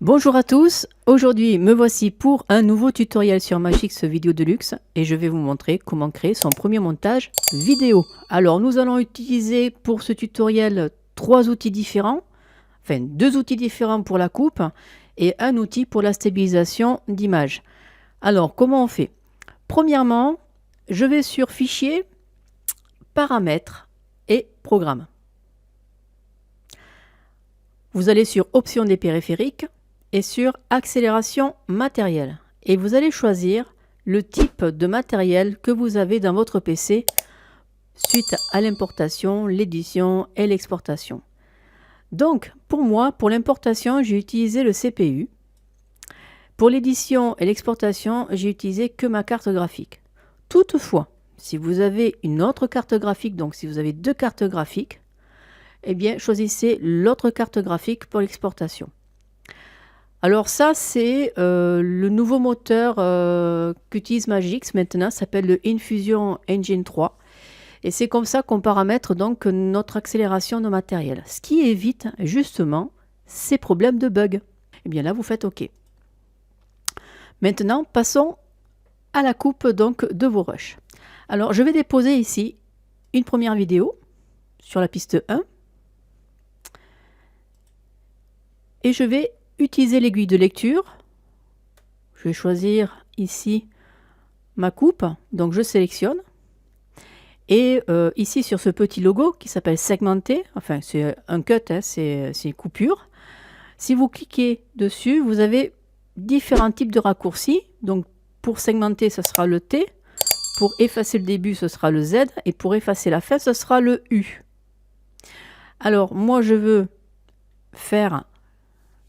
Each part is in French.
Bonjour à tous, aujourd'hui me voici pour un nouveau tutoriel sur Magix Vidéo Deluxe et je vais vous montrer comment créer son premier montage vidéo. Alors nous allons utiliser pour ce tutoriel trois outils différents, enfin deux outils différents pour la coupe et un outil pour la stabilisation d'image. Alors comment on fait? Premièrement, je vais sur Fichier, Paramètres et Programmes. Vous allez sur Options des périphériques et sur Accélération matérielle. Et vous allez choisir le type de matériel que vous avez dans votre PC suite à l'importation, l'édition et l'exportation. Donc, pour moi, pour l'importation, j'ai utilisé le CPU. Pour l'édition et l'exportation, j'ai utilisé que ma carte graphique. Toutefois, si vous avez une autre carte graphique, donc si vous avez deux cartes graphiques, eh bien, choisissez l'autre carte graphique pour l'exportation. Alors ça, c'est le nouveau moteur qu'utilise Magix maintenant, s'appelle le Infusion Engine 3. Et c'est comme ça qu'on paramètre donc notre accélération de matériel. Ce qui évite justement ces problèmes de bug. Et bien là, vous faites OK. Maintenant, passons à la coupe donc de vos rushs. Alors, je vais déposer ici une première vidéo sur la piste 1. Et je vais utiliser l'aiguille de lecture. Je vais choisir ici ma coupe, donc je sélectionne. Et ici sur ce petit logo qui s'appelle segmenter, enfin c'est un cut, hein, c'est une coupure. Si vous cliquez dessus, vous avez différents types de raccourcis. Donc pour segmenter, ce sera le T. Pour effacer le début, ce sera le Z. Et pour effacer la fin, ce sera le U. Alors moi, je veux faire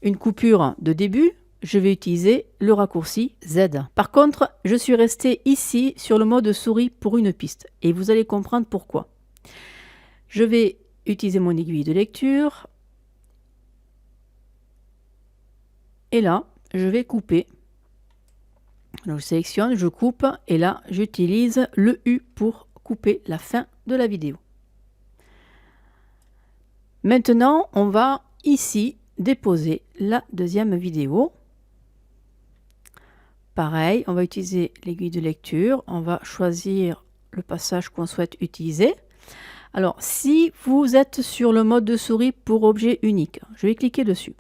une coupure de début, je vais utiliser le raccourci Z. Par contre, je suis resté ici sur le mode souris pour une piste et vous allez comprendre pourquoi. Je vais utiliser mon aiguille de lecture et là, je vais couper. Donc, je sélectionne, je coupe et là, j'utilise le U pour couper la fin de la vidéo. Maintenant, on va ici déposer la deuxième vidéo. Pareil, on va utiliser l'aiguille de lecture, on va choisir le passage qu'on souhaite utiliser. Alors, si vous êtes sur le mode de souris pour objet unique, je vais cliquer dessus.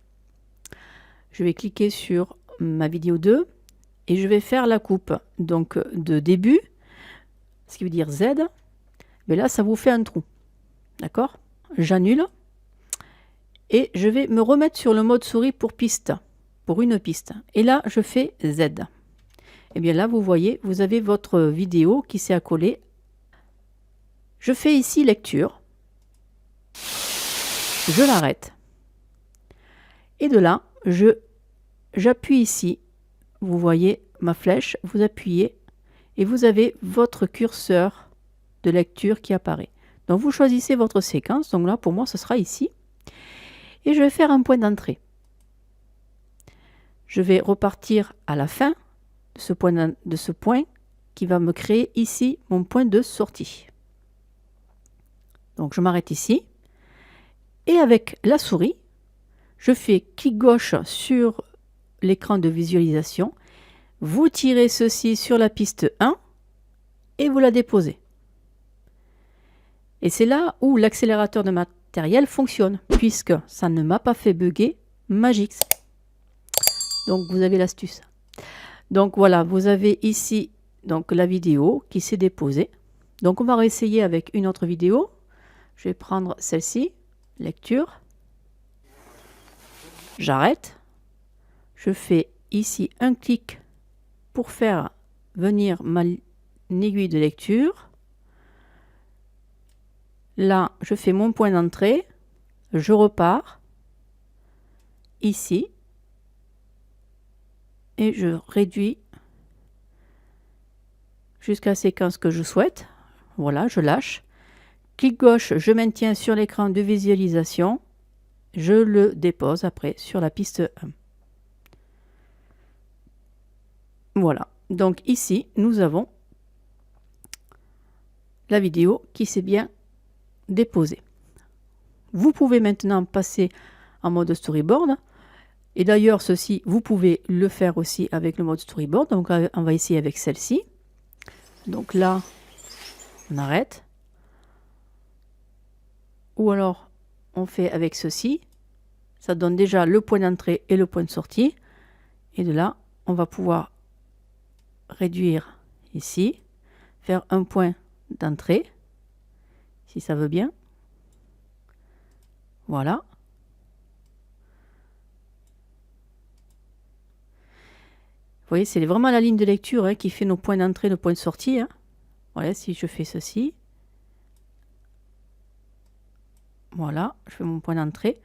Je vais cliquer sur ma vidéo 2 et je vais faire la coupe donc de début, ce qui veut dire Z. Mais là, ça vous fait un trou. D'accord? J'annule. Et je vais me remettre sur le mode souris pour piste, pour une piste. Et là, je fais Z. Et bien là, vous voyez, vous avez votre vidéo qui s'est accolée. Je fais ici lecture. Je l'arrête. Et de là, j'appuie ici. Vous voyez ma flèche, vous appuyez et vous avez votre curseur de lecture qui apparaît. Donc vous choisissez votre séquence. Donc là, pour moi, ce sera ici. Et je vais faire un point d'entrée. Je vais repartir à la fin de ce point qui va me créer ici mon point de sortie. Donc je m'arrête ici. Et avec la souris, je fais clic gauche sur l'écran de visualisation. Vous tirez ceci sur la piste 1 et vous la déposez. Et c'est là où l'accélérateur de matériel fonctionne, puisque ça ne m'a pas fait bugger Magix. Donc vous avez l'astuce. Donc voilà, vous avez ici donc la vidéo qui s'est déposée. Donc on va réessayer avec une autre vidéo. Je vais prendre celle-ci, lecture. J'arrête. Je fais ici un clic pour faire venir ma aiguille de lecture. Là, je fais mon point d'entrée. Je repars ici. Et je réduis jusqu'à la séquence que je souhaite. Voilà, je lâche. Clic gauche, je maintiens sur l'écran de visualisation. Je le dépose après sur la piste 1. Voilà. Donc ici, nous avons la vidéo qui s'est bien déposée. Vous pouvez maintenant passer en mode storyboard Et d'ailleurs, ceci, vous pouvez le faire aussi avec le mode storyboard. Donc, on va essayer avec celle-ci. Donc là, on arrête. Ou alors, on fait avec ceci. Ça donne déjà le point d'entrée et le point de sortie. Et de là, on va pouvoir réduire ici, faire un point d'entrée, si ça veut bien. Voilà. Vous voyez, c'est vraiment la ligne de lecture hein, qui fait nos points d'entrée, nos points de sortie. Hein. Voilà, si je fais ceci. Voilà, je fais mon point d'entrée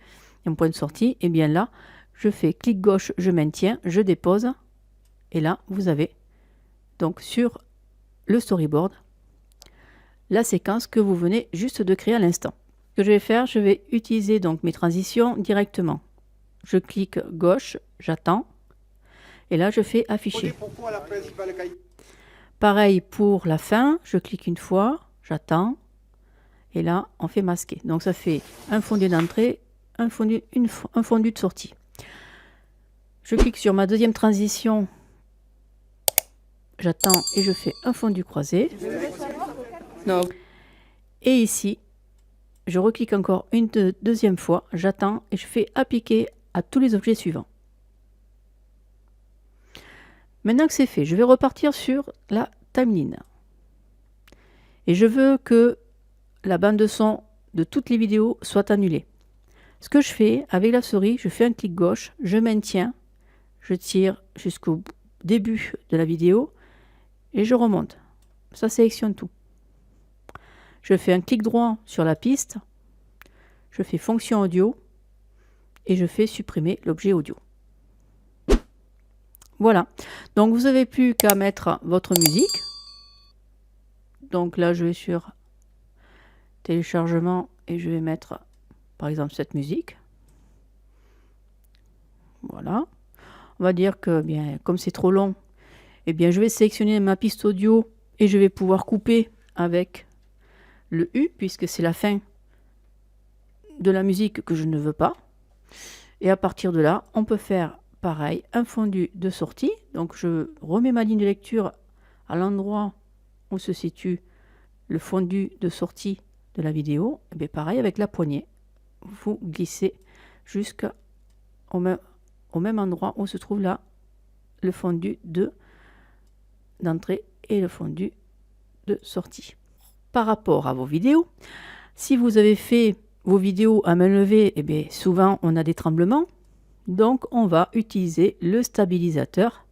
et mon point de sortie. Et bien là, je fais clic gauche, je maintiens, je dépose. Et là, vous avez donc sur le storyboard la séquence que vous venez juste de créer à l'instant. Ce que je vais faire, je vais utiliser donc mes transitions directement. Je clique gauche, j'attends. Et là, je fais afficher. Pareil pour la fin, je clique une fois, j'attends. Et là, on fait masquer. Donc, ça fait un fondu d'entrée, un fondu de sortie. Je clique sur ma deuxième transition. J'attends et je fais un fondu croisé. Non. Et ici, je reclique encore une deuxième fois. J'attends et je fais appliquer à tous les objets suivants. Maintenant que c'est fait, je vais repartir sur la timeline. Et je veux que la bande de son de toutes les vidéos soit annulée. Ce que je fais, avec la souris, je fais un clic gauche, je maintiens, je tire jusqu'au début de la vidéo et je remonte. Ça sélectionne tout. Je fais un clic droit sur la piste, je fais fonction audio et je fais supprimer l'objet audio. Voilà. Donc vous n'avez plus qu'à mettre votre musique. Donc là, je vais sur téléchargement et je vais mettre par exemple cette musique. Voilà. On va dire que bien comme c'est trop long, eh bien je vais sélectionner ma piste audio et je vais pouvoir couper avec le U puisque c'est la fin de la musique que je ne veux pas. Et à partir de là, on peut faire pareil, un fondu de sortie. Donc je remets ma ligne de lecture à l'endroit où se situe le fondu de sortie de la vidéo. Et bien pareil avec la poignée, vous glissez jusqu'au même endroit où se trouve là le fondu d'entrée et le fondu de sortie. Par rapport à vos vidéos, si vous avez fait vos vidéos à main levée, eh bien souvent on a des tremblements. Donc on va utiliser le stabilisateur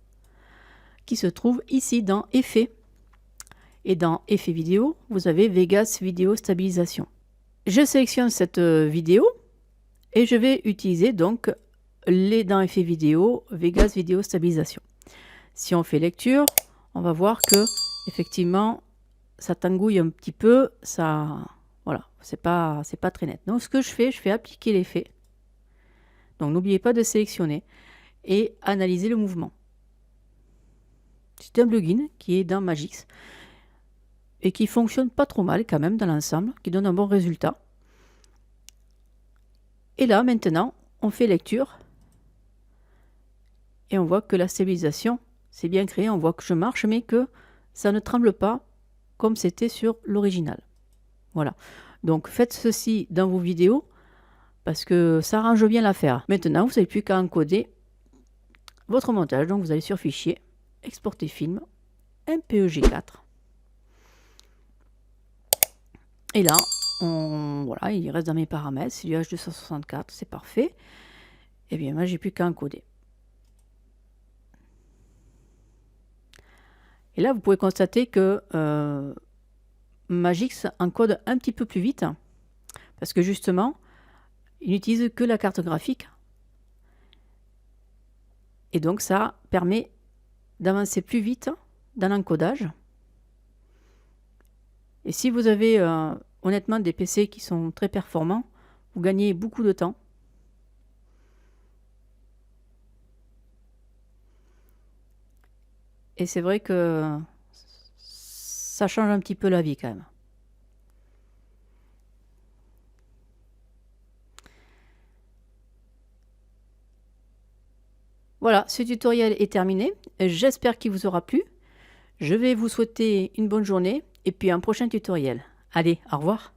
qui se trouve ici dans Effets. Et dans Effets vidéo, vous avez Vegas Vidéo Stabilisation. Je sélectionne cette vidéo et je vais utiliser donc dans Effets vidéo, Vegas Vidéo Stabilisation. Si on fait lecture, on va voir que effectivement ça tangouille un petit peu, ça voilà, c'est pas très net. Donc ce que je fais appliquer l'effet. Donc n'oubliez pas de sélectionner et analyser le mouvement. C'est un plugin qui est dans Magix et qui fonctionne pas trop mal quand même dans l'ensemble, qui donne un bon résultat. Et là maintenant, on fait lecture et on voit que la stabilisation c'est bien créé, on voit que je marche mais que ça ne tremble pas comme c'était sur l'original. Voilà. Donc faites ceci dans vos vidéos parce que ça arrange bien l'affaire. Maintenant, vous n'avez plus qu'à encoder votre montage. Donc vous allez sur Fichier, Exporter film, MPEG-4. Et là, voilà, il reste dans mes paramètres, c'est du H264, c'est parfait. Et bien moi, j'ai plus qu'à encoder. Et là, vous pouvez constater que Magix encode un petit peu plus vite parce que justement, il n'utilise que la carte graphique. Et donc, ça permet d'avancer plus vite dans l'encodage. Et si vous avez honnêtement des PC qui sont très performants, vous gagnez beaucoup de temps. Et c'est vrai que ça change un petit peu la vie quand même. Voilà, ce tutoriel est terminé. J'espère qu'il vous aura plu. Je vais vous souhaiter une bonne journée et puis un prochain tutoriel. Allez, au revoir.